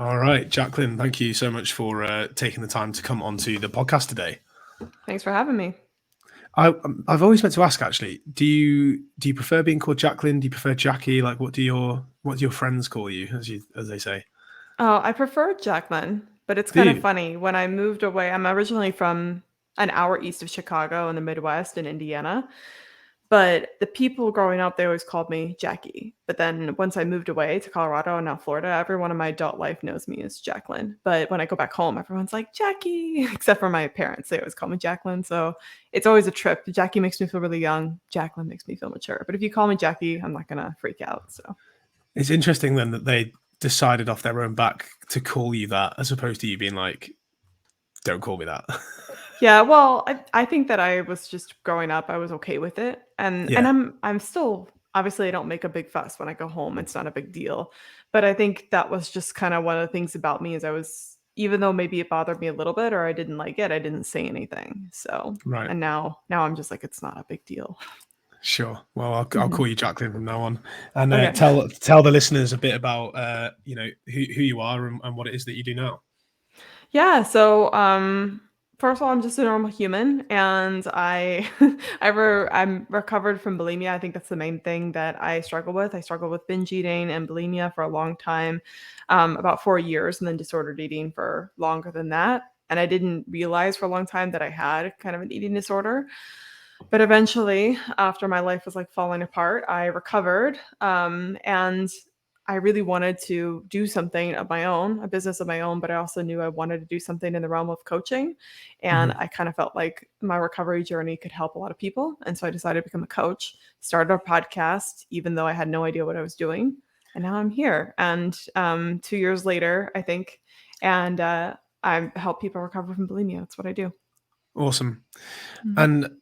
All right, Jacqueline, thank you so much for taking the time to come onto the podcast today. Thanks for having me. I've always meant to ask actually, do you prefer being called Jacqueline? Do you prefer Jackie? Like, what do your friends call you, as they say? Oh, I prefer Jacqueline, but it's Do kind of you? funny. When I moved away, I'm originally from an hour east of Chicago in the Midwest in Indiana. But the people growing up, they always called me Jackie. But then once I moved away to Colorado and now Florida, everyone in my adult life knows me as Jacqueline. But when I go back home, everyone's like Jackie, except for my parents. They always call me Jacqueline. So it's always a trip. Jackie makes me feel really young. Jacqueline makes me feel mature. But if you call me Jackie, I'm not going to freak out. So. It's interesting then that they decided off their own back to call you that, as opposed to you being like, "Don't call me that." Yeah, well, I think that I was just growing up, I was okay with it. And Yeah, I'm still obviously I don't make a big fuss when I go home. It's not a big deal. But I think that was just kind of one of the things about me is I was even though maybe it bothered me a little bit or I didn't like it, I didn't say anything. So, right. and now I'm just like it's not a big deal. Sure. Well, I'll Mhm. call you Jacqueline from now on, and Okay. tell the listeners a bit about who you are and what it is that you do now. Yeah, so first of all, I'm just a normal human and I'm recovered from bulimia. I think that's the main thing that I struggle with. I struggled with binge eating and bulimia for a long time, about 4 years, and then disordered eating for longer than that. And I didn't realize for a long time that I had kind of an eating disorder. But eventually, after my life was like falling apart, I recovered. And I really wanted to do something of my own, a business of my own, but I also knew I wanted to do something in the realm of coaching. And Mhm. I kind of felt like my recovery journey could help a lot of people. And so I decided to become a coach, started a podcast, even though I had no idea what I was doing. And now I'm here. And 2 years later, I think, and I help people recover from bulimia. That's what I do. Awesome. Mhm. And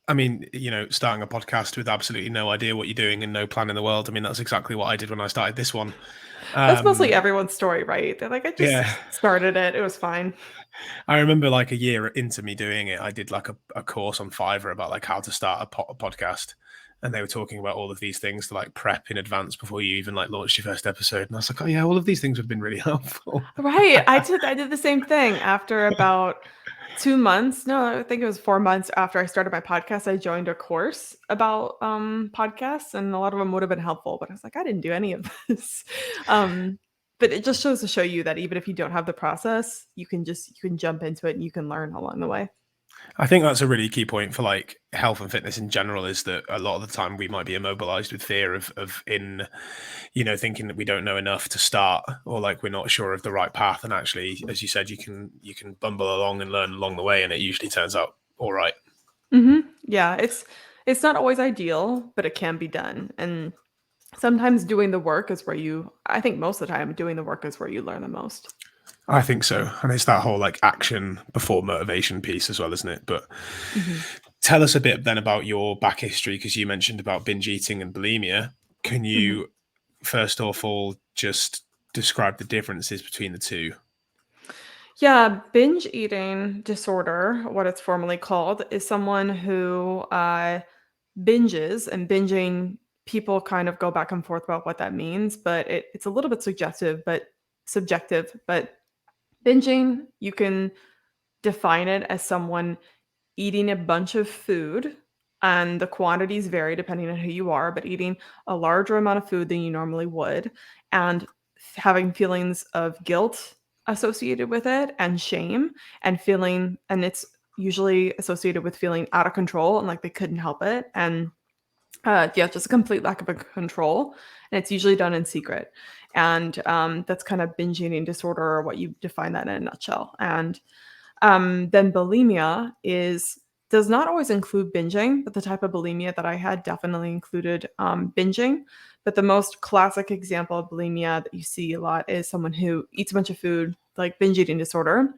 I mean, starting a podcast with absolutely no idea what you're doing and no plan in the world. I mean, that's exactly what I did when I started this one. That's mostly Um, everyone's story, right? They're like, I yeah, just started it. It was fine. I remember like a year into me doing it, I did like a course on Fiverr about like how to start a podcast. And they were talking about all of these things to like prep in advance before you even like launched your first episode. And I was like, oh yeah, all of these things have been really helpful. Right. I did the same thing after about 2 months. No, I think it was 4 months after I started my podcast. I joined a course about podcasts, and a lot of them would have been helpful, but I was like, I didn't do any of this. um, but it just shows to show you that even if you don't have the process, you can jump into it and you can learn along the way. I think that's a really key point for like health and fitness in general is that a lot of the time we might be immobilized with fear of in thinking that we don't know enough to start or like we're not sure of the right path, and actually as you said you can bumble along and learn along the way, and it usually turns out all right. Yeah, it's not always ideal, but it can be done. And sometimes doing the work is where I think most of the time doing the work is where you learn the most. I think so, and it's that whole like action before motivation piece as well, isn't it? But Mhm. tell us a bit then about your back history, because you mentioned about binge eating and bulimia. Can Mhm. you first of all just describe the differences between the two? Yeah, binge eating disorder, what it's formally called, is someone who binges, and binging, people kind of go back and forth about what that means, but it's a little bit subjective. But binging, you can define it as someone eating a bunch of food, and the quantities vary depending on who you are, but eating a larger amount of food than you normally would, and having feelings of guilt associated with it and shame, and it's usually associated with feeling out of control and like they couldn't help it. And yeah, just a complete lack of control, and it's usually done in secret. And that's kind of binge eating disorder, or what you define that in a nutshell. And then bulimia is does not always include binging, but the type of bulimia that I had definitely included binging. But the most classic example of bulimia that you see a lot is someone who eats a bunch of food, like binge eating disorder,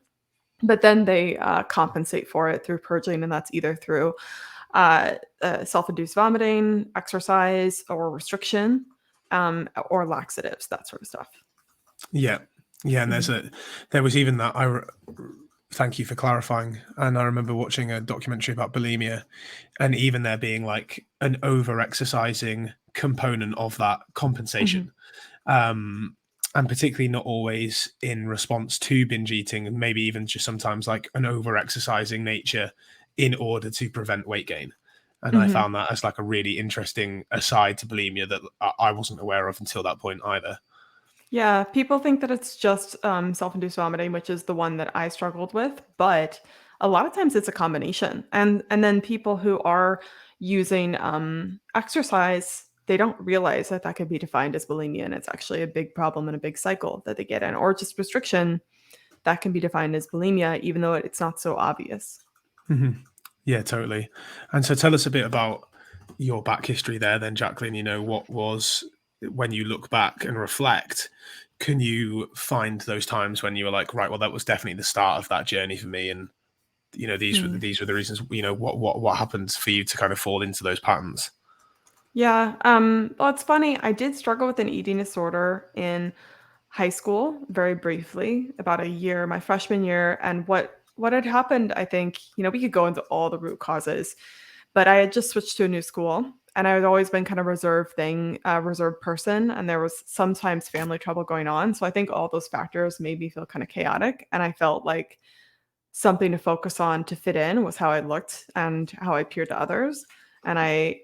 but then they compensate for it through purging, and that's either through self-induced vomiting, exercise, or restriction, or laxatives, that sort of stuff. Yeah, yeah, and Mhm. there was even that. Thank you for clarifying. And I remember watching a documentary about bulimia, and even there being like an over exercising component of that Mhm. compensation. Um, and particularly not always in response to binge eating, and maybe even just sometimes like an over exercising nature in order to prevent weight gain. And I Mhm. found that as like a really interesting aside to bulimia that I wasn't aware of until that point either. Yeah, people think that it's just, self-induced vomiting, which is the one that I struggled with, but a lot of times it's a combination. And then people who are using, exercise, they don't realize that that could be defined as bulimia, and it's actually a big problem and a big cycle that they get in, or just restriction that can be defined as bulimia, even though it's not so obvious. Mhm. Yeah, totally. And so tell us a bit about your back history there then, Jacqueline. What was, when you look back and reflect, can you find those times when you were like, right, well, that was definitely the start of that journey for me, and Mm. these were the reasons. What happened for you to kind of fall into those patterns? Yeah, well, it's funny, I did struggle with an eating disorder in high school very briefly, about a year, my freshman year, and what had happened, I think, we could go into all the root causes, but I had just switched to a new school, and I had always been kind of reserved person, and there was sometimes family trouble going on, so I think all those factors made me feel kind of chaotic, and I felt like something to focus on to fit in was how I looked and how I appeared to others. And I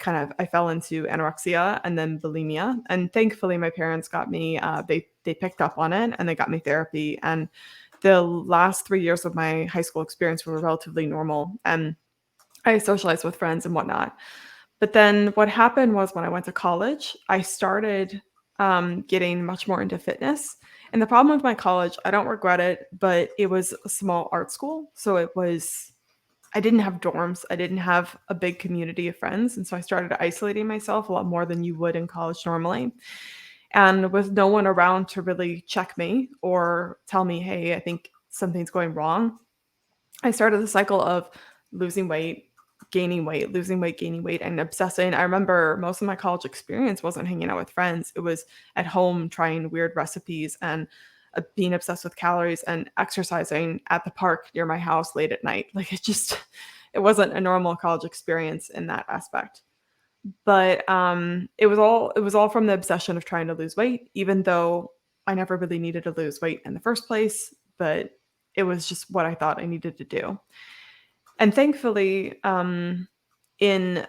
fell into anorexia and then bulimia. And thankfully, my parents got me. They picked up on it and they got me therapy. And the last 3 years of my high school experience were relatively normal. And I socialized with friends and whatnot. But then what happened was when I went to college, I started getting much more into fitness. And the problem with my college, I don't regret it, but it was a small art school. So I didn't have dorms, I didn't have a big community of friends. And so I started isolating myself a lot more than you would in college normally. And with no one around to really check me or tell me, hey, I think something's going wrong, I started the cycle of losing weight, gaining weight, losing weight, gaining weight, and obsessing. I remember most of my college experience wasn't hanging out with friends. It was at home trying weird recipes and being obsessed with calories and exercising at the park near my house late at night. Like it wasn't a normal college experience in that aspect. But it was all from the obsession of trying to lose weight, even though I never really needed to lose weight in the first place. But it was just what I thought I needed to do. And thankfully, in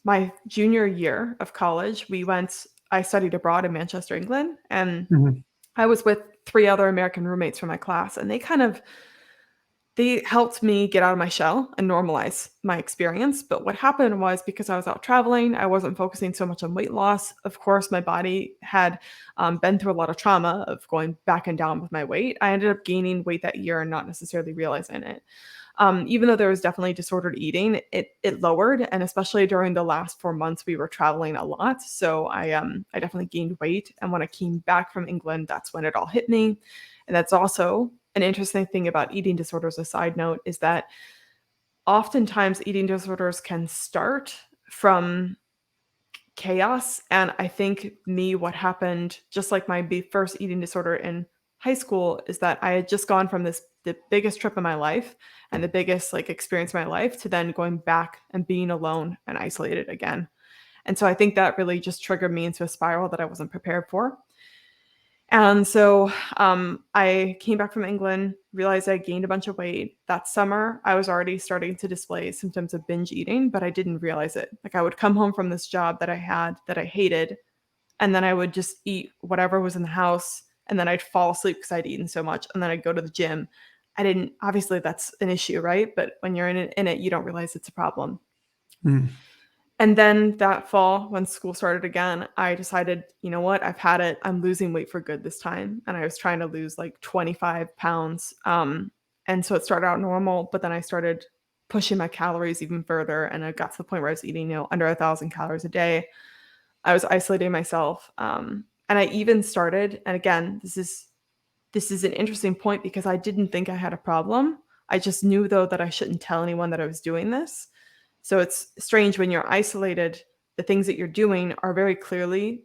my junior year of college, I studied abroad in Manchester, England, and Mhm. I was with three other American roommates from my class, and they helped me get out of my shell and normalize my experience. But what happened was because I was out traveling, I wasn't focusing so much on weight loss. Of course, my body had been through a lot of trauma of going back and down with my weight. I ended up gaining weight that year and not necessarily realizing it. Even though there was definitely disordered eating, it lowered, and especially during the last 4 months, we were traveling a lot. So I definitely gained weight, and when I came back from England, that's when it all hit me. And that's also an interesting thing about eating disorders. A side note is that oftentimes eating disorders can start from chaos. And I think what happened, just like my first eating disorder in high school, is that I had just gone from the biggest trip of my life and the biggest like experience of my life to then going back and being alone and isolated again. And so I think that really just triggered me into a spiral that I wasn't prepared for. And so I came back from England, realized I gained a bunch of weight. That summer, I was already starting to display symptoms of binge eating, but I didn't realize it. Like I would come home from this job that I had that I hated, and then I would just eat whatever was in the house, and then I'd fall asleep because I'd eaten so much, and then I'd go to the gym. I didn't, obviously, that's an issue, right? But when you're in it, you don't realize it's a problem. Mm. And then that fall, when school started again, I decided, you know what? I've had it. I'm losing weight for good this time. And I was trying to lose like 25 pounds. And so it started out normal, but then I started pushing my calories even further. And I got to the point where I was eating, under 1,000 calories a day. I was isolating myself. And I even started, and again, this is an interesting point because I didn't think I had a problem. I just knew though that I shouldn't tell anyone that I was doing this. So it's strange when you're isolated, the things that you're doing are very clearly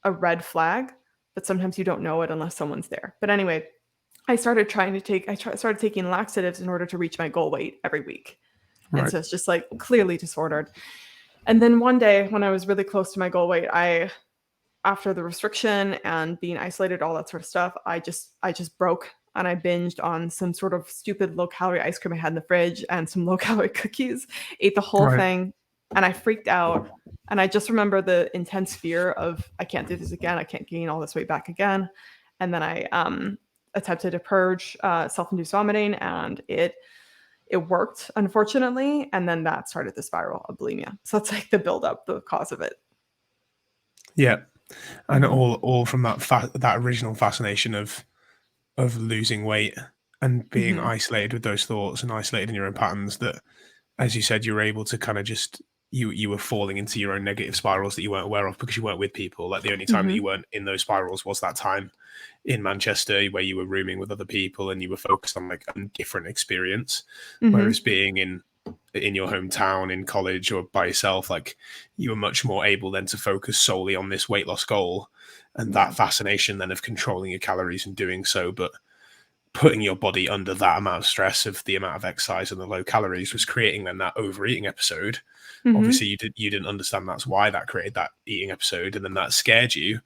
a red flag, but sometimes you don't know it unless someone's there. But anyway, started taking laxatives in order to reach my goal weight every week. And Right. so it's just like clearly disordered. And then one day when I was really close to my goal weight, I after the restriction and being isolated, all that sort of stuff, I just broke and I binged on some sort of stupid low calorie ice cream I had in the fridge and some low calorie cookies, ate the whole Right. thing, and I freaked out. And I just remember the intense fear of I can't do this again. I can't gain all this weight back again. And then I attempted to purge self-induced vomiting, and it worked, unfortunately. And then that started the spiral of bulimia. So that's like the buildup, the cause of it. Yeah. And Hmm. all from that original fascination of losing weight and being Hmm. isolated with those thoughts and isolated in your own patterns, that, as you said, you were able to kind of just you were falling into your own negative spirals that you weren't aware of because you weren't with people. Like, the only time that Hmm. you weren't in those spirals was that time in Manchester where you were rooming with other people and you were focused on like a different experience. Hmm. Whereas being in your hometown, in college, or by yourself, like, you were much more able then to focus solely on this weight loss goal, and that Yeah. fascination then of controlling your calories and doing so, but putting your body under that amount of stress of the amount of exercise and the low calories was creating then that overeating episode. Obviously, Hmm. you didn't understand that's why that created that eating episode, and then that scared you,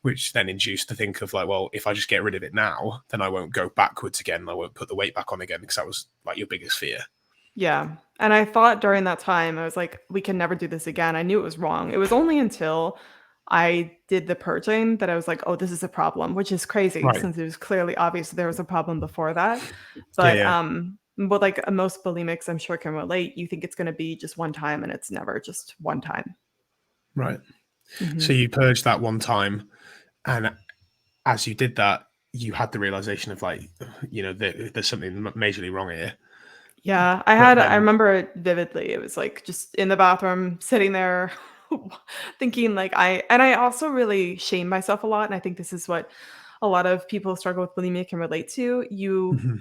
which then induced to think of like, well, if I just get rid of it now, then I won't go backwards again. I won't put the weight back on again, because that was like your biggest fear. Yeah. And I thought during that time, I was like, we can never do this again. I knew it was wrong. It was only until I did the purging that I was like, oh, this is a problem, which is crazy Right. since it was clearly obvious there was a problem before that. Yeah. But Yeah. but like most bulimics, I'm sure can relate. You think it's going to be just one time, and it's never just one time. Right. So Hmm. you purged that one time, and as you did that, you had the realization of like, there's something majorly wrong here. Yeah, But I then, remember it vividly. It was like just in the bathroom, sitting there, thinking like I also really shame myself a lot. And I think this is what a lot of people who struggle with bulimia can relate to. mhm,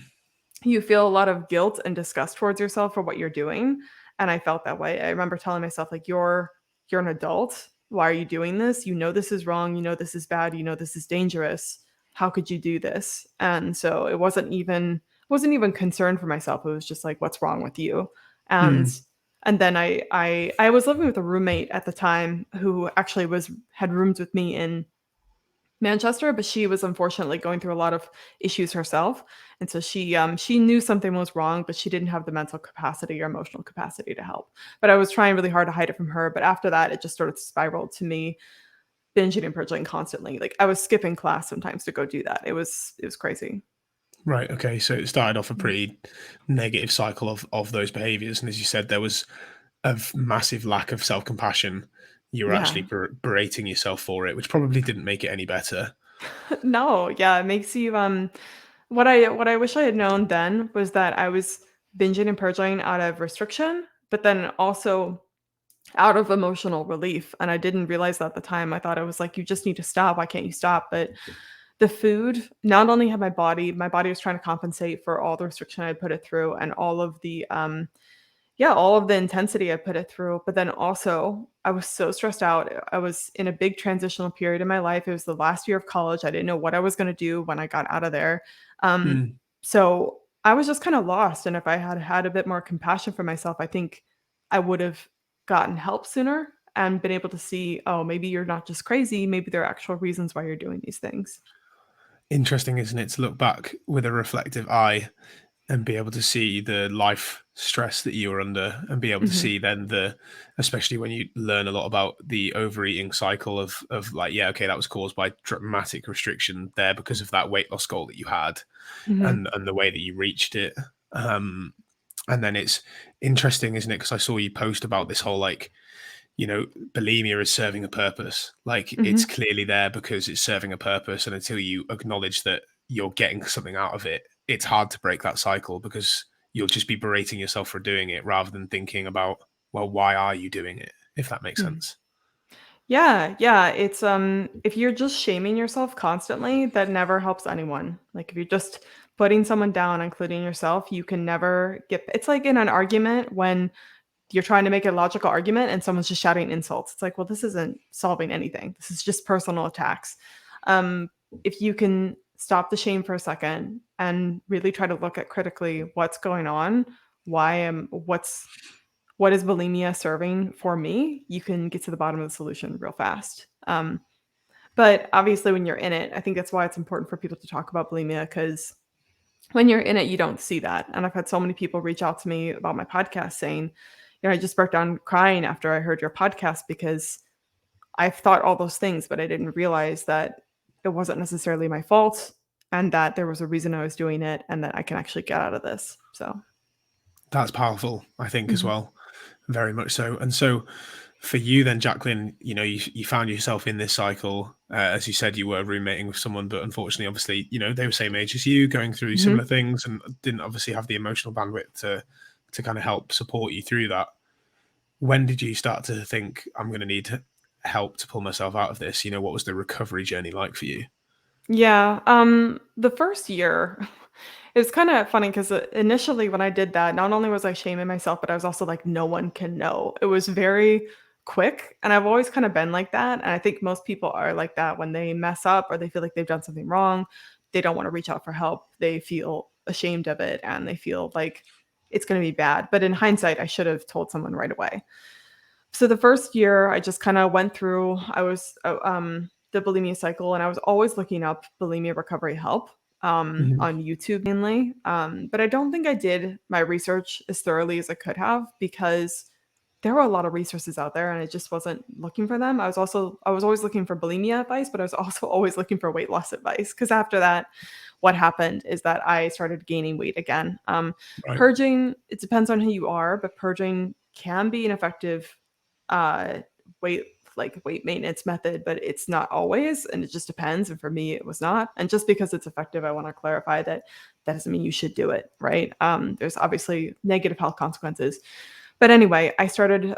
You feel a lot of guilt and disgust towards yourself for what you're doing, and I felt that way. I remember telling myself like you're an adult. Why are you doing this? You know this is wrong, you know this is bad, you know this is dangerous. How could you do this? And so it wasn't even concern for myself. It was just like what's wrong with you? And mm, and then I was living with a roommate at the time who actually was had rooms with me in Manchester, but she was unfortunately going through a lot of issues herself, and so she knew something was wrong, but she didn't have the mental capacity or emotional capacity to help. But I was trying really hard to hide it from her. But after that, it just sort of spiraled to me binging and purging constantly. Like I was skipping class sometimes to go do that. It was crazy. right. Okay. So it started off a Mhm. pretty negative cycle of those behaviors, and as you said, there was a massive lack of self compassion. You were actually Yeah. berating yourself for it, which probably didn't make it any better. No, yeah, it makes you what I wish I had known then was that I was binging and purging out of restriction, but then also out of emotional relief, and I didn't realize that at the time. I thought I was like, "You just need to stop. Why can't you stop?" But the food not only had my body was trying to compensate for all the restriction I had put it through and all of the intensity I put it through, but then also I was so stressed out. I was in a big transitional period in my life. It was the last year of college. I didn't know what I was gonna do when I got out of there. Um, Mm. so I was just kinda lost, and if I had had a bit more compassion for myself, I think I would've gotten help sooner and been able to see, "Oh, maybe you're not just crazy, maybe there are actual reasons why you're doing these things." Interesting, isn't it, to look back with a reflective eye and be able to see the life stress that you were under, and be able to Mhm. see then especially when you learn a lot about the overeating cycle of like, yeah, okay, that was caused by dramatic restriction there because of that weight loss goal that you had, Mhm. and the way that you reached it. Um, and then it's interesting, isn't it? Because I saw you post about this whole like, bulimia is serving a purpose. Like, it's Mhm. clearly there because it's serving a purpose. And until you acknowledge that you're getting something out of it, it's hard to break that cycle, because you'll just be berating yourself for doing it rather than thinking about, well, why are you doing it? If that makes Mhm. sense. Yeah, yeah, it's, if you're just shaming yourself constantly, that never helps anyone. Like, if you're just putting someone down, including yourself, you can never get it's like in an argument when you're trying to make a logical argument and someone's just shouting insults. It's like, "Well, this isn't solving anything. This is just personal attacks." Um, if you can stop the shame for a second and really try to look at critically what's going on, what is bulimia serving for me, you can get to the bottom of the solution real fast. But obviously, when you're in it, I think that's why it's important for people to talk about bulimia, because when you're in it, you don't see that. And I've had so many people reach out to me about my podcast saying, I just broke down crying after I heard your podcast because I've thought all those things, but I didn't realize that it wasn't necessarily my fault and that there was a reason I was doing it and that I can actually get out of this. So, That's powerful, I think, as mhm. well. Very much so. And so for you then, Jacqueline, you found yourself in this cycle. As you said, you were roommating with someone, but unfortunately, obviously, they were same age as you, going through similar Mhm. things, and didn't obviously have the emotional bandwidth to kind of help support you through that. When did you start to think, I'm going to need help to pull myself out of this? What was the recovery journey like for you? Yeah, the first year, it was kinda funny because initially when I did that, not only was I shaming myself, but I was also like, "No one can know." It was very quick, and I've always kinda been like that, and I think most people are like that when they mess up or they feel like they've done something wrong, they don't wanna reach out for help, they feel ashamed of it, and they feel like it's gonna be bad, but in hindsight, I should have told someone right away. So the first year, I just kinda went through I was, the bulimia cycle, and I was always looking up bulimia recovery help, Mhm. on YouTube mainly, but I don't think I did my research as thoroughly as I could have because there were a lot of resources out there, and I just wasn't looking for them. I was always looking for bulimia advice, but I was also always looking for weight loss advice. Because after that, what happened is that I started gaining weight again. Right. Purging, it depends on who you are, but purging can be an effective uh, weight weight maintenance method, but it's not always, and it just depends. And for me, it was not. And just because it's effective, I want to clarify that that doesn't mean you should do it, right? There's obviously negative health consequences. But anyway, I started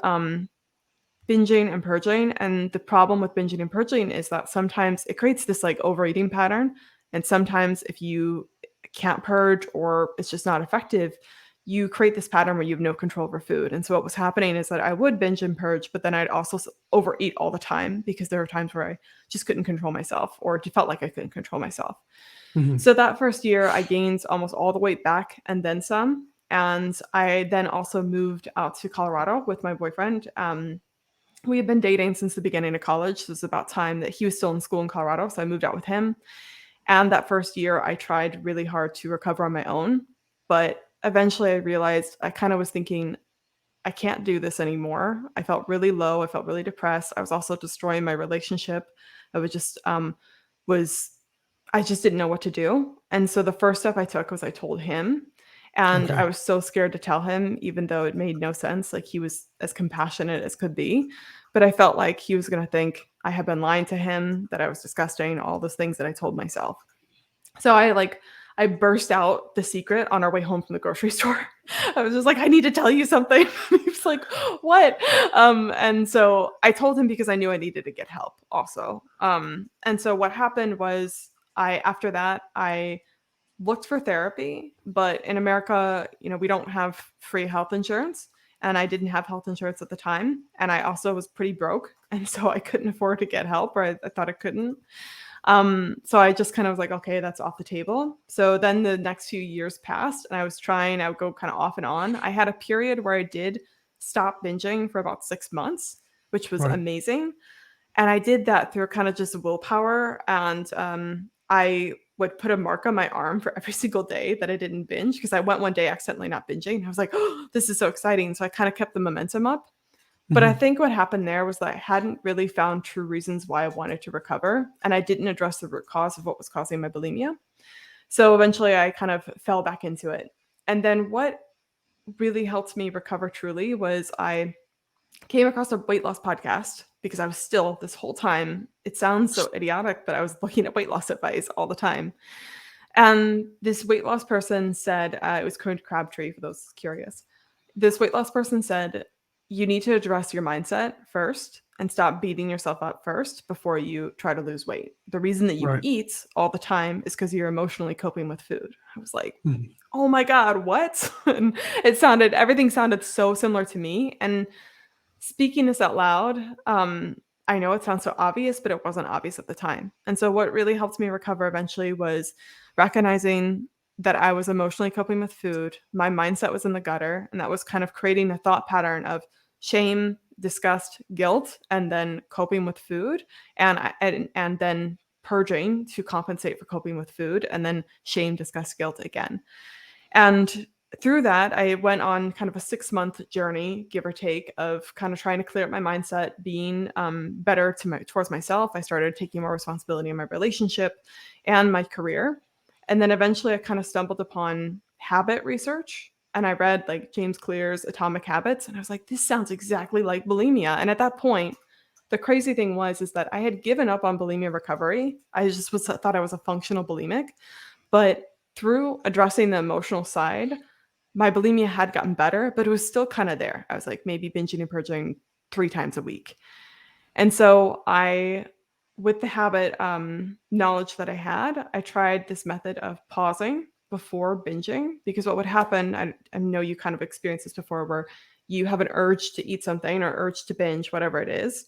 binging and purging, and the problem with binging and purging is that sometimes it creates this like overeating pattern, and sometimes if you can't purge or it's just not effective, you create this pattern where you have no control over food. And so what was happening is that I would binge and purge, but then I'd also overeat all the time because there were times where I just couldn't control myself or felt like I couldn't control myself. Mhm. So that first year, I gained almost all the weight back and then some. And I then also moved out to Colorado with my boyfriend. We had been dating since the beginning of college, so it was about time that he was still in school in Colorado, so I moved out with him, and that first year, I tried really hard to recover on my own, but eventually I realized I kinda was thinking, "I can't do this anymore." I felt really low, I felt really depressed, I was also destroying my relationship. I was just, was I just didn't know what to do, and so the first step I took was I told him, and I Okay. was so scared to tell him even though it made no sense, like, he was as compassionate as could be, but I felt like he was gonna think I had been lying to him, that I was disgusting, all those things that I told myself. So I burst out the secret on our way home from the grocery store. I was just like, "I need to tell you something." He was like, "What?" And so I told him because I knew I needed to get help also. And so what happened was I after that, I looked for therapy, but in America, we don't have free health insurance, and I didn't have health insurance at the time, and I also was pretty broke, and so I couldn't afford to get help, or I thought I couldn't. So I just kind of was like, okay, that's off the table. So then the next few years passed and I would go kind of off and on. I had a period where I did stop binging for about 6 months, which was Right. amazing. And I did that through kind of just willpower. And I would put a mark on my arm for every single day that I didn't binge because I went one day accidentally not binging. I was like, oh, this is so exciting. So I kind of kept the momentum up. But I Mhm. think what happened there was that I hadn't really found true reasons why I wanted to recover, and I didn't address the root cause of what was causing my bulimia. So eventually I kind of fell back into it. And then what really helped me recover truly was I came across a weight loss podcast because I was still this whole time, it sounds so idiotic, but I was looking at weight loss advice all the time. And this weight loss person said, it was Corinne Crabtree for those curious. This weight loss person said, you need to address your mindset first and stop beating yourself up first before you try to lose weight. The reason that you Right. eat all the time is because you're emotionally coping with food. I was like, Mhm. oh my God, what? And everything sounded so similar to me. And speaking this out loud, I know it sounds so obvious, but it wasn't obvious at the time. And so what really helped me recover eventually was recognizing that I was emotionally coping with food. My mindset was in the gutter, and that was kind of creating a thought pattern of shame, disgust, guilt, and then coping with food, and then purging to compensate for coping with food, and then shame, disgust, guilt again. And through that, I went on kind of a 6-month journey, give or take, of kind of trying to clear up my mindset, being better towards myself. I started taking more responsibility in my relationship and my career. And then eventually I kind of stumbled upon habit research. And I read like James Clear's Atomic Habits. And I was like, this sounds exactly like bulimia. And at that point, the crazy thing was is that I had given up on bulimia recovery. I just thought I was a functional bulimic. But through addressing the emotional side, my bulimia had gotten better, but it was still kind of there. I was like maybe binging and purging 3 times a week. And so with the habit knowledge that I had, I tried this method of pausing before binging, because what would happen, I know you kind of experienced this before, where you have an urge to eat something or urge to binge, whatever it is.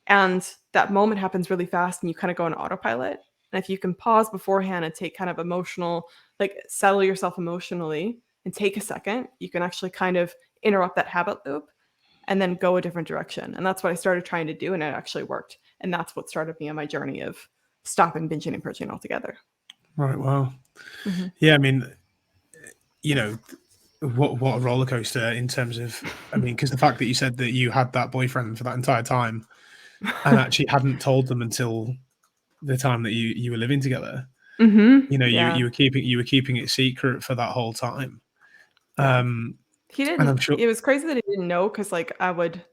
And that moment happens really fast and you kind of go on autopilot. And if you can pause beforehand and take kind of emotional, like settle yourself emotionally and take a second, you can actually kind of interrupt that habit loop and then go a different direction. And that's what I started trying to do, and it actually worked. And that's what started me on my journey of stopping binging and purging altogether. Right. Wow. Mm-hmm. Yeah. I mean, you know, what a roller coaster in terms of, I mean, because the fact that you said that you had that boyfriend for that entire time and actually hadn't told them until the time that you were living together. Mm-hmm. You Yeah. you were keeping it secret for that whole time. Yeah. Um, He and I'm didn't. sure, It was crazy that he didn't know, because like I would,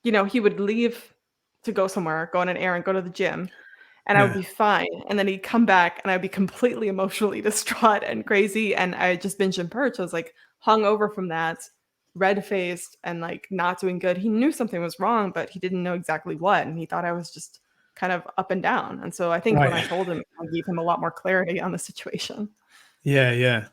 he would leave to go somewhere, go on an errand, go to the gym, and I would yeah, be fine. And then he'd come back and I'd be completely emotionally distraught and crazy. And I just binge and purge. I was like hung over from that, red faced and like not doing good. He knew something was wrong, but he didn't know exactly what. And he thought I was just kind of up and down. And so I think when I right, told him, I gave him a lot more clarity on the situation. yeah, yeah.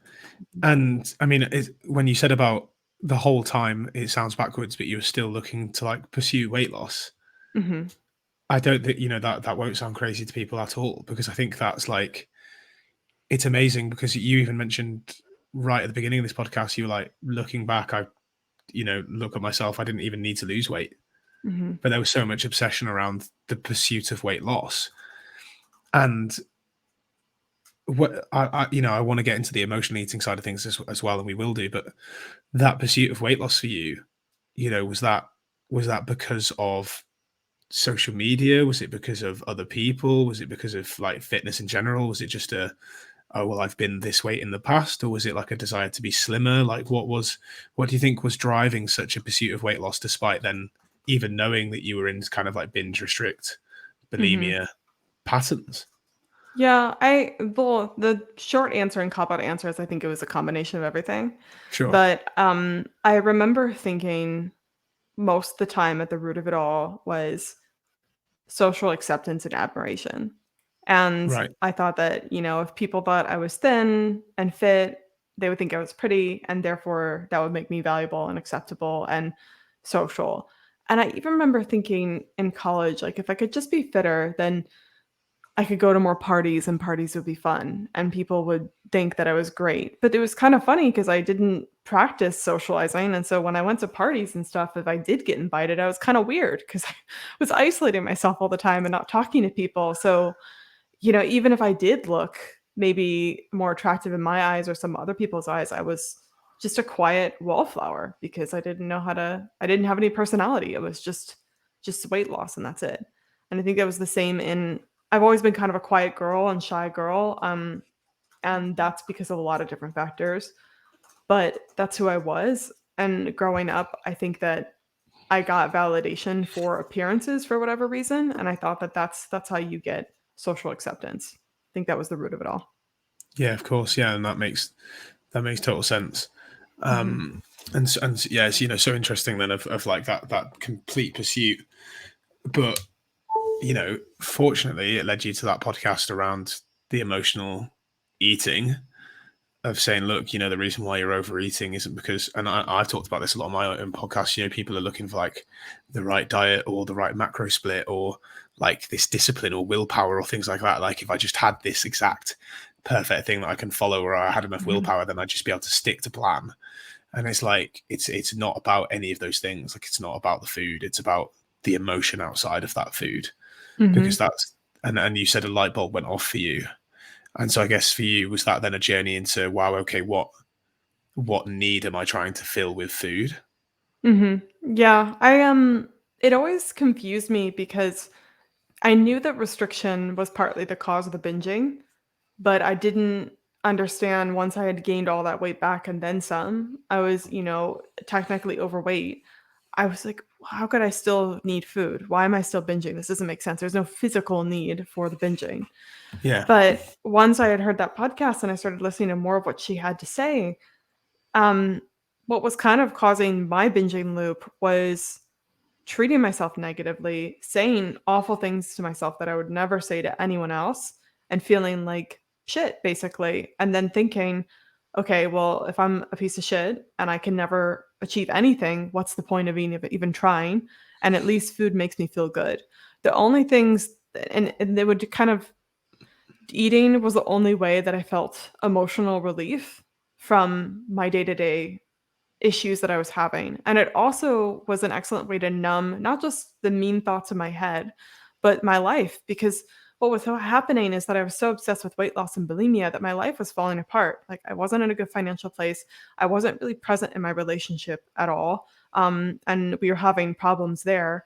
And I mean, when you said about the whole time, it sounds backwards, but you were still looking to like pursue weight loss. Hmm. I don't think that won't sound crazy to people at all, because I think that's like, it's amazing, because you even mentioned right at the beginning of this podcast, you were like, looking back, I look at myself, I didn't even need to lose weight, Hmm. but there was so much obsession around the pursuit of weight loss. And what I want to get into the emotional eating side of things as well, and we will do. But that pursuit of weight loss for you, was that because of social media? Was it because of other people? Was it because of like fitness in general? Was it just oh well, I've been this weight in the past, or was it like a desire to be slimmer? Like what do you think was driving such a pursuit of weight loss, despite then even knowing that you were in kind of like binge restrict, Hmm. bulimia patterns? Yeah, well, the short answer and cop out answer is I think it was a combination of everything. Sure. But I remember thinking most of the time at the root of it all was social acceptance and admiration. And Right. I thought that, if people thought I was thin and fit, they would think I was pretty, and therefore that would make me valuable and acceptable and social. And I even remember thinking in college, like if I could just be fitter, then I could go to more parties and parties would be fun and people would think that I was great. But it was kind of funny because I didn't practice socializing. And so when I went to parties and stuff, if I did get invited, I was kind of weird because I was isolating myself all the time and not talking to people. So, even if I did look maybe more attractive in my eyes or some other people's eyes, I was just a quiet wallflower because I didn't have any personality. It was just weight loss and that's it. And I think that was the same I've always been kind of a quiet girl and shy girl. And that's because of a lot of different factors, but that's who I was. And growing up, I think that I got validation for appearances for whatever reason, and I thought that that's how you get social acceptance. I think that was the root of it all. Yeah, of course. Yeah, and that makes total sense. Mhm. Um, and yeah, it's so interesting then of like that complete pursuit. But fortunately, it led you to that podcast around the emotional eating, of saying, look, the reason why you're overeating isn't because, and I've talked about this a lot on my own podcast. People are looking for like the right diet or the right macro split or like this discipline or willpower or things like that. Like if I just had this exact perfect thing that I can follow, or I had enough Mhm. willpower, then I'd just be able to stick to plan. And it's like it's not about any of those things. Like, it's not about the food, it's about the emotion outside of that food. Because Mhm. that's and you said a light bulb went off for you. And so I guess for you, was that then a journey into, wow, okay, what need am I trying to fill with food? Mhm. Yeah, it always confused me because I knew that restriction was partly the cause of the binging, but I didn't understand once I had gained all that weight back and then some, I was, technically overweight. I was like, how could I still need food? Why am I still binging? This doesn't make sense. There's no physical need for the binging. Yeah. But once I had heard that podcast and I started listening to more of what she had to say, um, what was kind of causing my binging loop was treating myself negatively, saying awful things to myself that I would never say to anyone else, and feeling like shit, basically. And then thinking, okay, well, if I'm a piece of shit and I can never achieve anything, what's the point of even trying? And at least food makes me feel good. The only things, and they would kind of, eating was the only way that I felt emotional relief from my day to day issues that I was having. And it also was an excellent way to numb not just the mean thoughts in my head, but my life. Because what was happening is that I was so obsessed with weight loss and bulimia that my life was falling apart. Like, I wasn't in a good financial place. I wasn't really present in my relationship at all. And we were having problems there.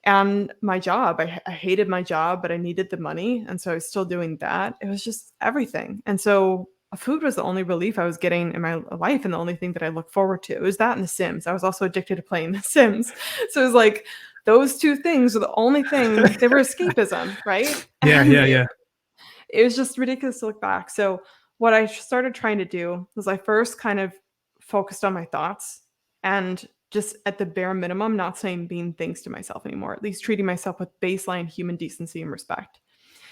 And my job, I hated my job, but I needed the money, and so I was still doing that. It was just everything, and so food was the only relief I was getting in my life and the only thing that I look forward to. It was that and The Sims. I was also addicted to playing The Sims. So it was like those 2 things were the only thing they were escapism, right? Yeah, And yeah, yeah. it was just ridiculous to look back. So what I started trying to do was I first kind of focused on my thoughts and just at the bare minimum, not saying mean things to myself anymore, at least treating myself with baseline human decency and respect.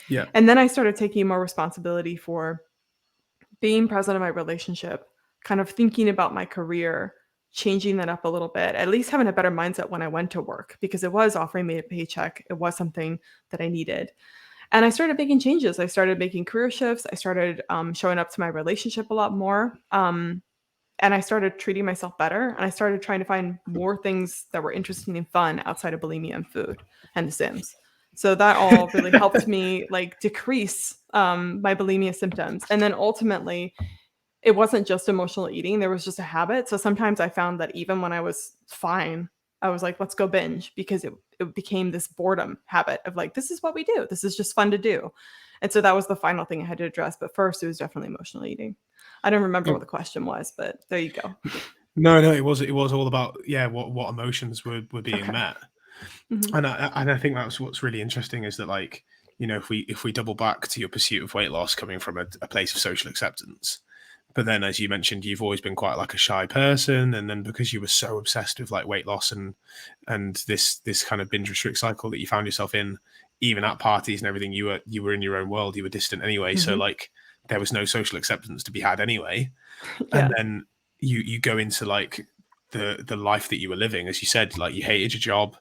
Yeah. And then I started taking more responsibility for being present in my relationship, kind of thinking about my career, changing that up a little bit, at least having a better mindset when I went to work because it was offering me a paycheck. It was something that I needed. And I started making changes. I started making career shifts. I started showing up to my relationship a lot more. And I started treating myself better. And I started trying to find more things that were interesting and fun outside of bulimia and food and The Sims. So that all really helped me like decrease my bulimia symptoms. And then ultimately, it wasn't just emotional eating. There was just a habit. So sometimes I found that even when I was fine, I was like, let's go binge because it became this boredom habit of like, this is what we do. This is just fun to do. And so that was the final thing I had to address. But first, it was definitely emotional eating. I don't remember what the question was, but there you go. No, no, it was all about, yeah, what emotions were being Okay. met. Hmm. And I think that's what's really interesting is that, like, if we double back to your pursuit of weight loss coming from a place of social acceptance, but then, as you mentioned, you've always been quite like a shy person, and then because you were so obsessed with like weight loss and this kind of binge restrict cycle that you found yourself in, even at parties and everything, you were in your own world, you were distant anyway, so Hmm. like there was no social acceptance to be had anyway. And Yeah. then you go into like the life that you were living, as you said, like you hated your job,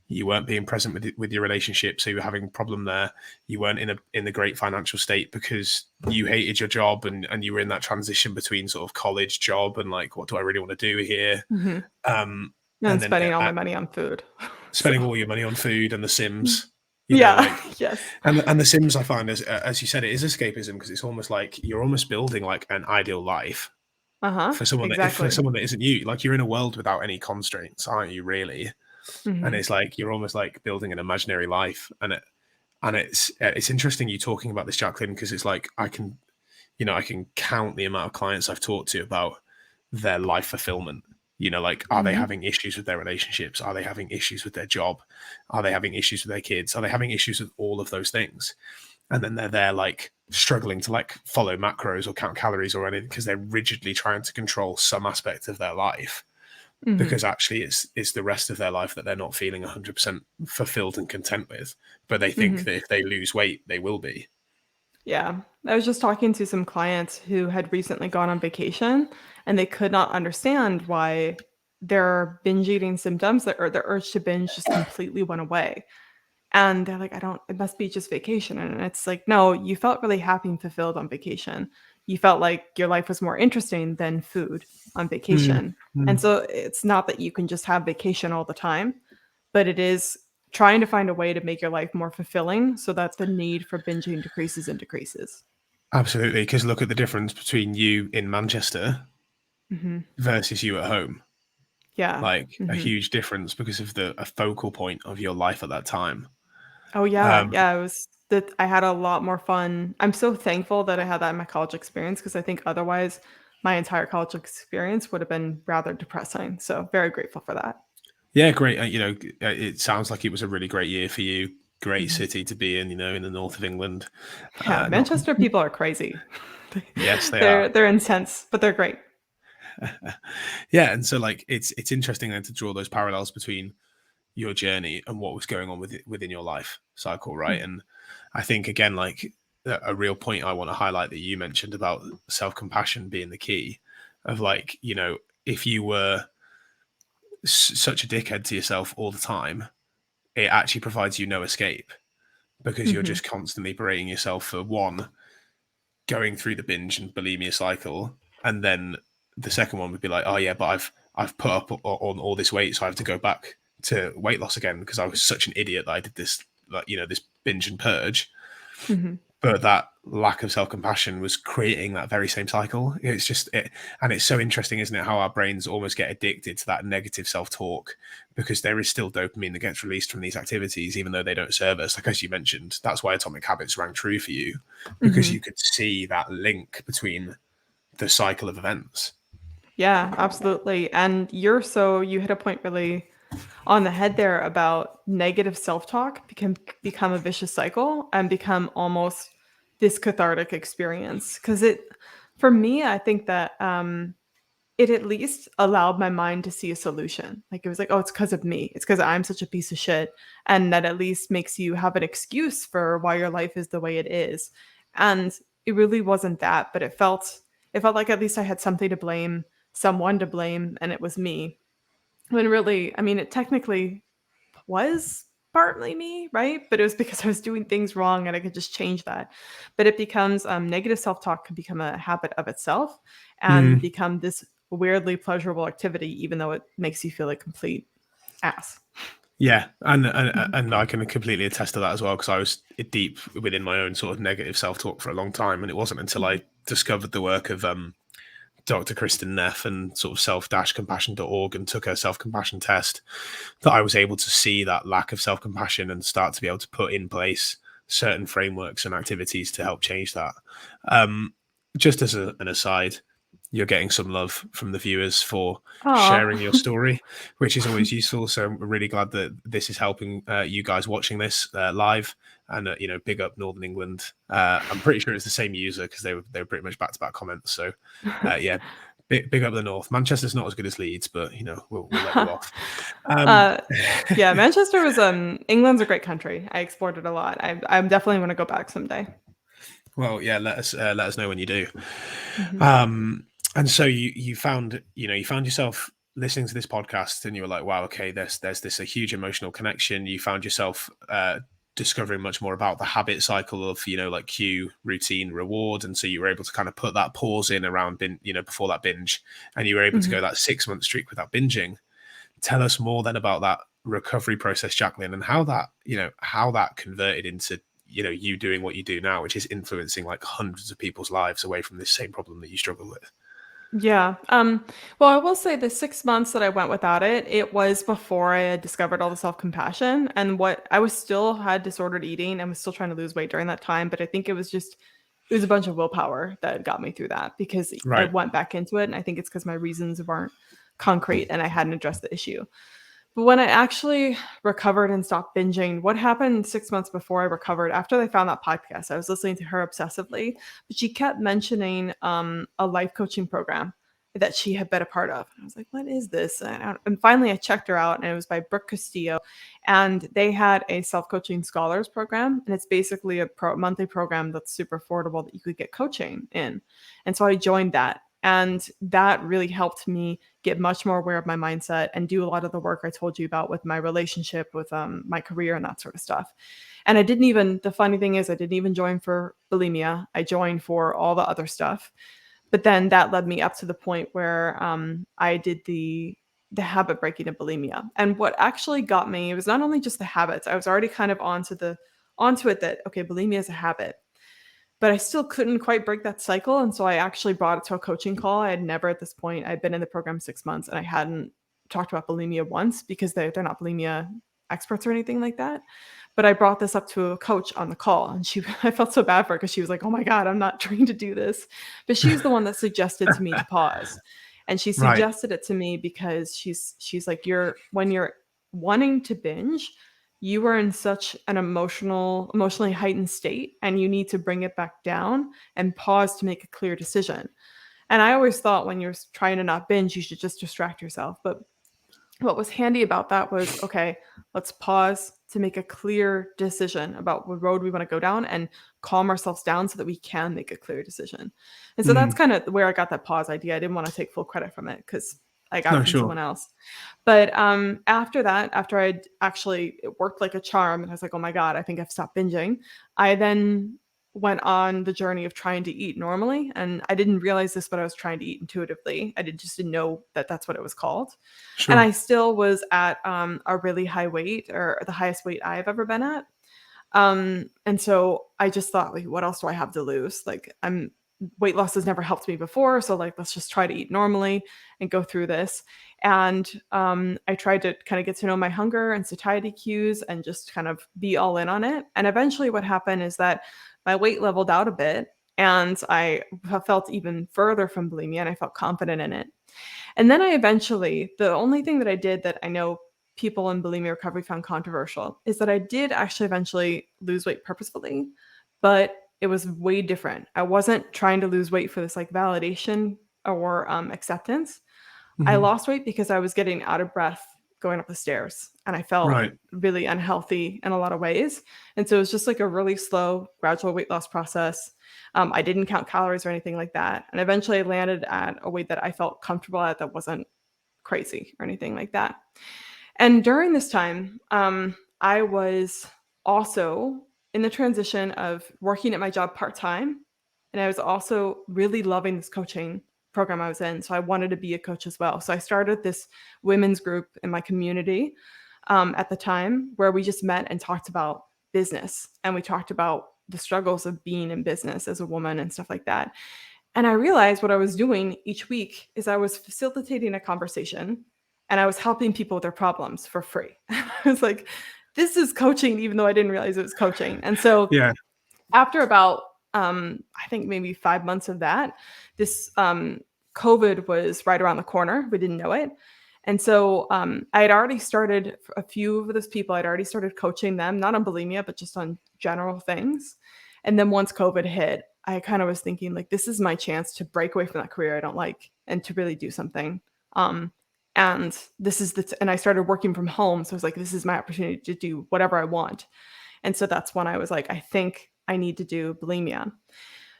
you weren't being present with your relationship, so you were having a problem there. You weren't in a great financial state because you hated your job, and you were in that transition between sort of college, job, and like, what do I really want to do here? Hmm. um And and then spending all my money on food. So, spending all your money on food and The Sims, yeah. like. Yes. And The Sims, I find, as you said, it is escapism because it's almost like you're almost building like an ideal life Uh huh. for Exactly. someone that isn't you. Like, you're in a world without any constraints, aren't you? Really, and Hmm. it's like you're almost like building an imaginary life. And it's interesting you talking about this, Jacqueline, because it's like I can count the amount of clients I've talked to about their life fulfillment. Like, are they Hmm. having issues with their relationships? Are they having issues with their job? Are they having issues with their kids? Are they having issues with all of those things? And then they're there like struggling to like follow macros or count calories or anything because they're rigidly trying to control some aspect of their life, Hmm. because actually it's the rest of their life that they're not feeling 100% fulfilled and content with, but they think Hmm. that if they lose weight they will be. Yeah. I was just talking to some clients who had recently gone on vacation and they could not understand why their binge eating symptoms or their urge to binge just completely went away. And they're like, I don't, it must be just vacation. And it's like, no, you felt really happy and fulfilled on vacation. you felt like your life was more interesting than food on Mm, vacation. And mm. so it's not that you can just have vacation all the time, but it is trying to find a way to make your life more fulfilling so that the need for binging decreases and decreases. Absolutely, because look at the difference between you in Manchester Mhm. versus you at home. Yeah. Like a Mhm. huge difference because of a focal point of your life at that time. Oh, yeah, Um, yeah, it was that I had a lot more fun. I'm so thankful that I had that in my college experience because I think otherwise my entire college experience would have been rather depressing. So, very grateful for that. yeah, great. It sounds like it was a really great year for you. Great Mhm. city to be in, in the north of England. Yeah, Not Manchester people are crazy. Yes, they are. They're intense, but they're great. Yeah, and so like it's interesting then to draw those parallels between your journey and what was going on within your life cycle, right? Mhm. And I think again, like a real point I want to highlight that you mentioned about self compassion being the key of like, if you were such a dickhead to yourself all the time, it actually provides you no escape because you're Mhm. just constantly berating yourself for one, going through the binge and bulimia cycle, and then the second one would be like, oh yeah, but I've put up on all this weight, so I have to go back to weight loss again because I was such an idiot that I did this, like this binge and purge. Mhm. But that lack of self compassion was creating that very same cycle. It's just it, and it's so interesting, isn't it? How our brains almost get addicted to that negative self talk because there is still dopamine that gets released from these activities, even though they don't serve us. Like as you mentioned, that's why Atomic Habits rang true for you because Mhm. you could see that link between the cycle of events. Yeah, absolutely. And you hit a point really on the head there about negative self-talk become a vicious cycle and become almost this cathartic experience. Because it for me, I think that it at least allowed my mind to see a solution. Like it was like, oh, it's because of me. It's because I'm such a piece of shit. And that at least makes you have an excuse for why your life is the way it is. And it really wasn't that, but it felt like at least I had something to blame, someone to blame, and it was me. When really, I mean, it technically was partly me, right? But it was because I was doing things wrong and I could just change that. But it becomes negative self talk can become a habit of itself and Mm, become this weirdly pleasurable activity, even though it makes you feel like complete ass. yeah, and Mhm. and I can completely attest to that as well because I was deep within my own sort of negative self talk for a long time, and it wasn't until Mhm. I discovered the work of Dr. Kristen Neff and sort of self-compassion.org and took a self-compassion test that I was able to see that lack of self-compassion and start to be able to put in place certain frameworks and activities to help change that. Um, just as an aside, you're getting some love from the viewers for Aw. sharing your story, which is always useful. So I'm really glad that this is helping you guys watching this live. And big up Northern England. I'm pretty sure it's the same user because they were pretty much back to back comments. So yeah, big up the North. Manchester's not as good as Leeds, but we'll let you off. Um, uh, yeah, Manchester was England's a great country. I explored it a lot. I definitely want to go back someday. well, yeah, let us know when you do. Mhm. Um, and so you found you found yourself listening to this podcast, and you were like, wow, okay, there's this a huge emotional connection. You found yourself discovering much more about the habit cycle of like cue, routine, reward, and so you were able to kind of put that pause in around before that binge, and you were able to Mhm. go that 6 month streak without binging. Tell us more then about that recovery process, Jacqueline, and how that converted into you doing what you do now, which is influencing like hundreds of people's lives away from this same problem that you struggle with. Yeah. Well, I will say the 6 months that I went without it, it was before I had discovered all the self-compassion and what I was still had disordered eating and was still trying to lose weight during that time, but I think it was a bunch of willpower that got me through that because I Right. went back into it and I think it's because my reasons weren't concrete and I hadn't addressed the issue. But when I actually recovered and stopped binging, what happened 6 months before I recovered, after I found that podcast, I was listening to her obsessively, but she kept mentioning, a life coaching program that she had been a part of. I was like, "What is this?" And finally, I checked her out, and it was by Brooke Castillo, and they had a self-coaching scholars program, and it's basically a monthly program that's super affordable that you could get coaching in. And so I joined that, And that really helped me get much more aware of my mindset and do a lot of the work I told you about with my relationship, with my career and that sort of stuff. And the funny thing is, I didn't even join for bulimia. I joined for all the other stuff. But then that led me up to the point where I did the habit breaking of bulimia. And what actually got me, it was not only just the habits. I was already kind of onto it that, okay, bulimia is a habit, but I still couldn't quite break that cycle. And so I actually brought it to a coaching call. I had never at this point, I'd been in the program 6 months and I hadn't talked about bulimia once because they're not bulimia experts or anything like that. But I brought this up to a coach on the call, and I felt so bad for her because she was like, "Oh my God, I'm not trained to do this." But she's the one that suggested to me to pause. And she Right. suggested it to me because she's like, when you're wanting to binge, you are in such an emotionally heightened state, and you need to bring it back down and pause to make a clear decision. And I always thought when you're trying to not binge, you should just distract yourself. But what was handy about that was, okay, let's pause to make a clear decision about what road we want to go down and calm ourselves down so that we can make a clear decision. And so that's Mm. kind of where I got that pause idea. I didn't want to take full credit from it because I got No, it from sure. someone else. But after that, after it worked like a charm, and I was like, oh my God, I think I've stopped binging. I then went on the journey of trying to eat normally. And I didn't realize this, but I was trying to eat intuitively. Just didn't know that that's what it was called. And Sure. I still was at a really high weight, or the highest weight I've ever been at. And so I just thought, like, what else do I have to lose? Like, weight loss has never helped me before. So, like, let's just try to eat normally and go through this. And I tried to kind of get to know my hunger and satiety cues and just kind of be all in on it. And eventually, what happened is that my weight leveled out a bit, and I felt even further from bulimia, and I felt confident in it. And then the only thing that I did that I know people in bulimia recovery found controversial is that I did actually eventually lose weight purposefully, but it was way different. I wasn't trying to lose weight for this like validation or acceptance. I Mhm. lost weight because I was getting out of breath going up the stairs, and I felt Right. really unhealthy in a lot of ways. And so it was just like a really slow, gradual weight loss process. I didn't count calories or anything like that. And eventually I landed at a weight that I felt comfortable at, that wasn't crazy or anything like that. And during this time, I was also in the transition of working at my job part time. And I was also really loving this coaching program I was in. So I wanted to be a coach as well. So I started this women's group in my community at the time, where we just met and talked about business. And we talked about the struggles of being in business as a woman and stuff like that. And I realized what I was doing each week is I was facilitating a conversation, and I was helping people with their problems for free. I was like, this is coaching, even though I didn't realize it was coaching. And so Yeah. after about, I think maybe 5 months of that, this COVID was right around the corner. We didn't know it. And so I had already started a few of those people, I'd already started coaching them, not on bulimia, but just on general things. And then once COVID hit, I kind of was thinking, like, this is my chance to break away from that career I don't like and to really do something. Um, and and I started working from home. So I was like, this is my opportunity to do whatever I want. And so that's when I was like, I think I need to do bulimia.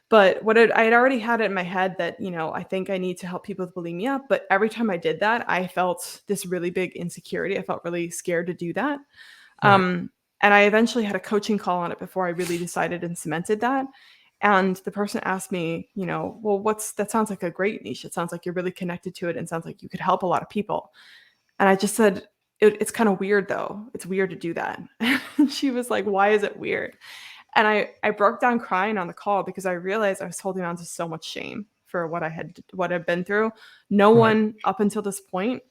But I had already had it in my head that, I think I need to help people with bulimia. But every time I did that, I felt this really big insecurity. I felt really scared to do that. Right. And I eventually had a coaching call on it before I really decided and cemented that. And the person asked me, well, that sounds like a great niche. It sounds like you're really connected to it and sounds like you could help a lot of people. And I just said, it's kind of weird though. It's weird to do that. And she was like, why is it weird? And I broke down crying on the call because I realized I was holding on to so much shame for what I've been through. No Right. one up until this point,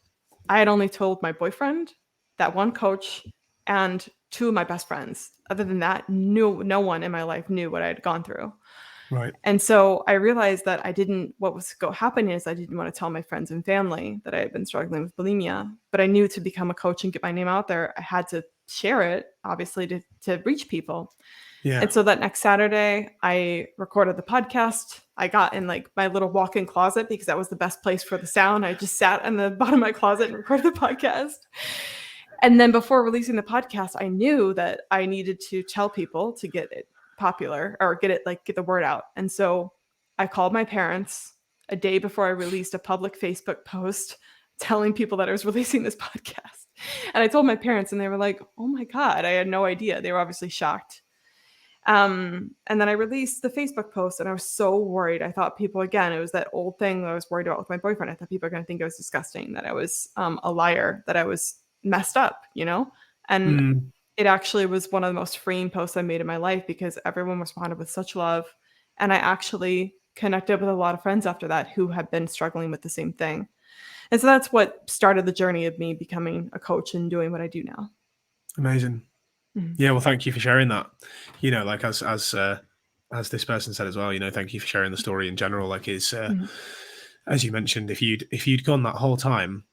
I had only told my boyfriend, that one coach, and two of my best friends. Other than that, no one in my life knew what I had gone through. Right. And so I realized that what was happening is I didn't want to tell my friends and family that I had been struggling with bulimia, but I knew to become a coach and get my name out there, I had to share it, obviously, to reach people. Yeah. And so that next Saturday, I recorded the podcast. I got in like my little walk-in closet because that was the best place for the sound. I just sat in the bottom of my closet and recorded the podcast. And then before releasing the podcast, I knew that I needed to tell people to get it popular, or get the word out. And so I called my parents. a day before I released a public Facebook post telling people that I was releasing this podcast. And I told my parents, and they were like, "Oh my God, I had no idea." They were obviously shocked. And then I released the Facebook post, and I was so worried. I thought people, again, it was that old thing that I was worried about with my boyfriend. I thought people were going to think I was disgusting, that I was a liar, that I was messed up, And Mm, it actually was one of the most freeing posts I made in my life because everyone responded with such love. And I actually connected with a lot of friends after that who had been struggling with the same thing. And so that's what started the journey of me becoming a coach and doing what I do now. amazing. Mhm. Yeah, well, thank you for sharing that. Like as this person said as well. Thank you for sharing the story in general. Like, is Mhm. as you mentioned, if you'd gone that whole time,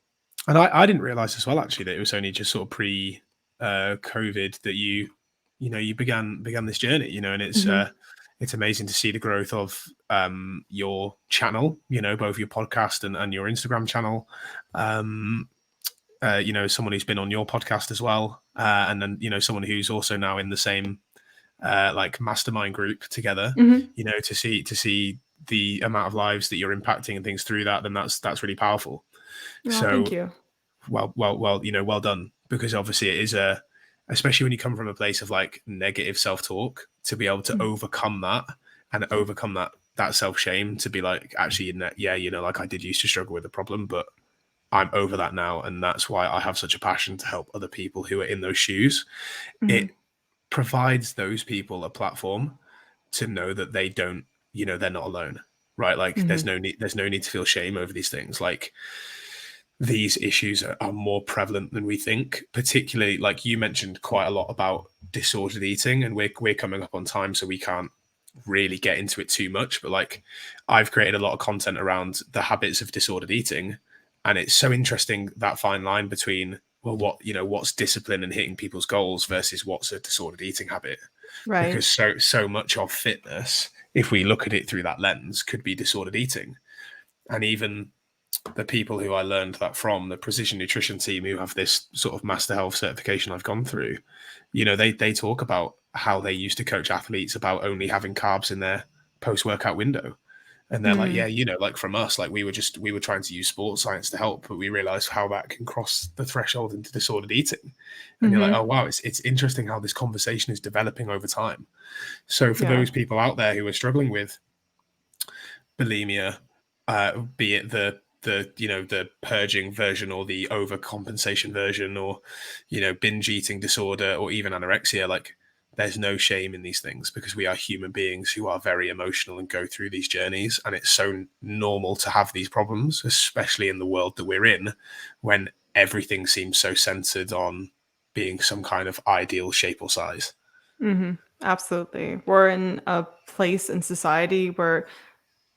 and I didn't realize as well actually that it was only just sort of pre COVID that you began this journey. And Mhm. it's amazing to see the growth of your channel. Both your podcast and your Instagram channel. Um, someone who's been on your podcast as well, and then someone who's also now in the same like mastermind group together. Mhm. To see the amount of lives that you're impacting and things through that, then that's really powerful. Oh, thank So you. well, well done, because obviously it is especially when you come from a place of like negative self-talk, to be able to Mm. overcome that and overcome that self-shame, to be like, actually, yeah, like, I did used to struggle with the problem, but I'm over that now, and that's why I have such a passion to help other people who are in those shoes. Mhm. It provides those people a platform to know that they don't, they're not alone, right? Like, there's Mhm. no need to feel shame over these things. Like, these issues are more prevalent than we think, particularly, like you mentioned quite a lot about disordered eating, and we're coming up on time, so we can't really get into it too much. But like, I've created a lot of content around the habits of disordered eating, and it's so interesting, that fine line between, well, what's discipline and hitting people's goals versus what's a disordered eating habit, Right. because so much of fitness, if we look at it through that lens, could be disordered eating. And even the people who I learned that from, the precision nutrition team who have this sort of master health certification I've gone through, they talk about how they used to coach athletes about only having carbs in their post workout window. And they're like, Mm. yeah, like, from us, like, we were trying to use sports science to help, but we realized how that can cross the threshold into disordered eating. And you're like, oh Mhm. wow, it's interesting how this conversation is developing over time. So for Yeah. those people out there who are struggling with bulimia, be it the purging version or the overcompensation version, or binge eating disorder, or even anorexia, like, there's no shame in these things, because we are human beings who are very emotional and go through these journeys, and it's so normal to have these problems, especially in the world that we're in, when everything seems so centered on being some kind of ideal shape or size. Mhm. Absolutely. We're in a place in society where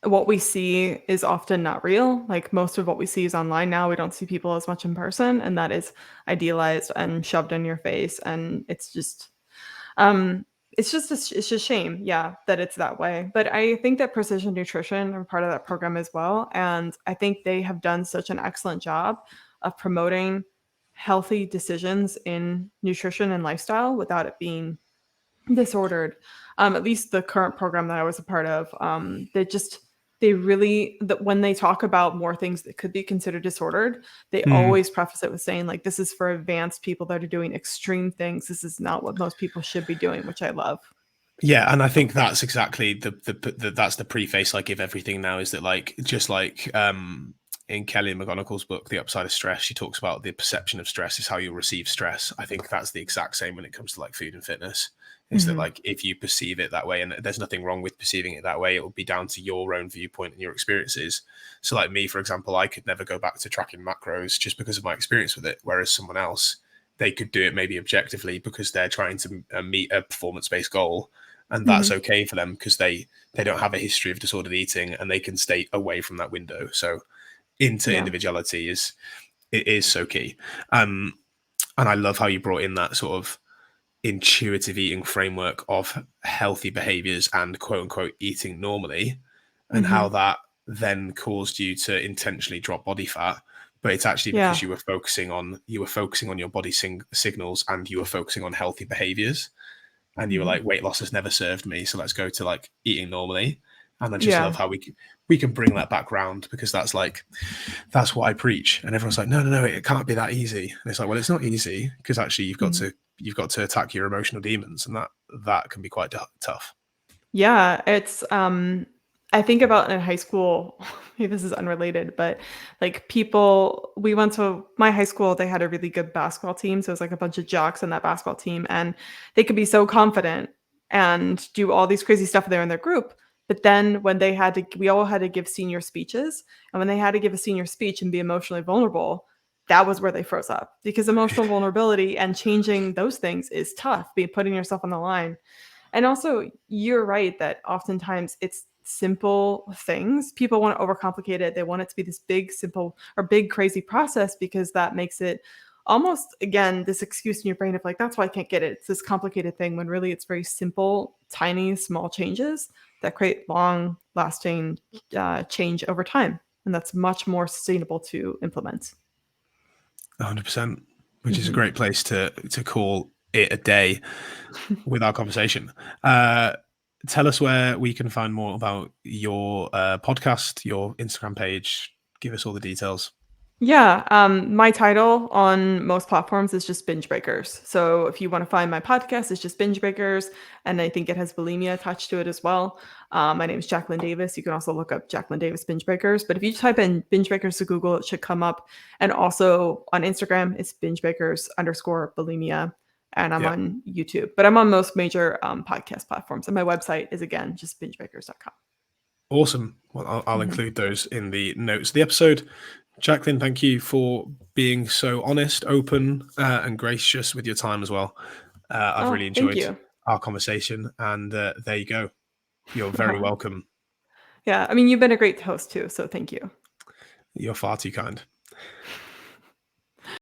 what we see is often not real. Like, most of what we see is online now. We don't see people as much in person, and that is idealized and shoved in your face, and um it's just shame, yeah, that it's that way. But I think that Precision Nutrition are part of that program as well, and I think they have done such an excellent job of promoting healthy decisions in nutrition and lifestyle without it being disordered. At least the current program that I was a part of, they really, that when they talk about more things that could be considered disordered, they Mm. always preface it with saying, like, this is for advanced people that are doing extreme things. This is not what most people should be doing, which I love. Yeah, and I think that's exactly that's the preface I give everything now, is that, like, just like in Kelly McGonagall's book, The Upside of Stress, she talks about the perception of stress is how you receive stress. I think that's the exact same when it comes to like food and fitness. Is that, Mhm. like, if you perceive it that way, and there's nothing wrong with perceiving it that way, it will be down to your own viewpoint and your experiences. So like me, for example, I could never go back to tracking macros just because of my experience with it, whereas someone else, they could do it maybe objectively because they're trying to meet a performance-based goal, and that's Mhm. okay for them because they don't have a history of disordered eating, and they can stay away from that window. So into Yeah. individuality is so key. um and I love how you brought in that sort of intuitive eating framework of healthy behaviors and quote unquote eating normally, and how Mhm. that then caused you to intentionally drop body fat, but it's actually because Yeah. you were focusing on your body signals, and you were focusing on healthy behaviors, and you were Mhm. like, weight loss has never served me, so let's go to like eating normally. And I just love Yeah. how we can bring that back round because that's what I preach. And everyone's like, no, it can't be that easy. And it's like, well, it's not easy because actually Mhm. you've got to attack your emotional demons, and that can be quite tough. Yeah, it's, I think about in high school, maybe this is unrelated, but, like, people we went to my high school, they had a really good basketball team, so it was, like, a bunch of jocks on that basketball team, and they could be so confident and do all these crazy stuff there in their group, but then when they had to we all had to give senior speeches, and when they had to give a senior speech and be emotionally vulnerable, that was where they froze up, because emotional vulnerability and changing those things is tough, putting yourself on the line. And also, you're right that oftentimes it's simple things. People want to overcomplicate it. They want it to be this big, simple, or big, crazy process because that makes it almost, again, this excuse in your brain of like, that's why I can't get it. It's this complicated thing when really it's very simple, tiny, small changes that create long lasting change over time. And that's much more sustainable to implement. 100%, which is a Mhm. great place to call it a day with our conversation. Uh, Tell us where we can find more about your podcast, your Instagram page. Give us all the details. Yeah, my title on most platforms is just Binge Breakers. So if you want to find my podcast, it's just Binge Breakers, and I think it has Bulimia attached to it as well. My name is Jacqueline Davis. You can also look up Jacqueline Davis Binge Breakers. But if you type in Binge Breakers to Google, it should come up. And also on Instagram, it's Binge Breakers underscore Bulimia, and I'm Yeah, on YouTube. But I'm on most major podcast platforms, and my website is again just bingebreakers.com. awesome. Well, I'll Mhm. include those in the notes of the episode. Jacqueline, thank you for being so honest, open, and gracious with your time as well. I've Oh, really thank enjoyed you. our conversation, and there you go. You're very welcome. Yeah, I mean, you've been a great host too, so thank you. You're far too kind.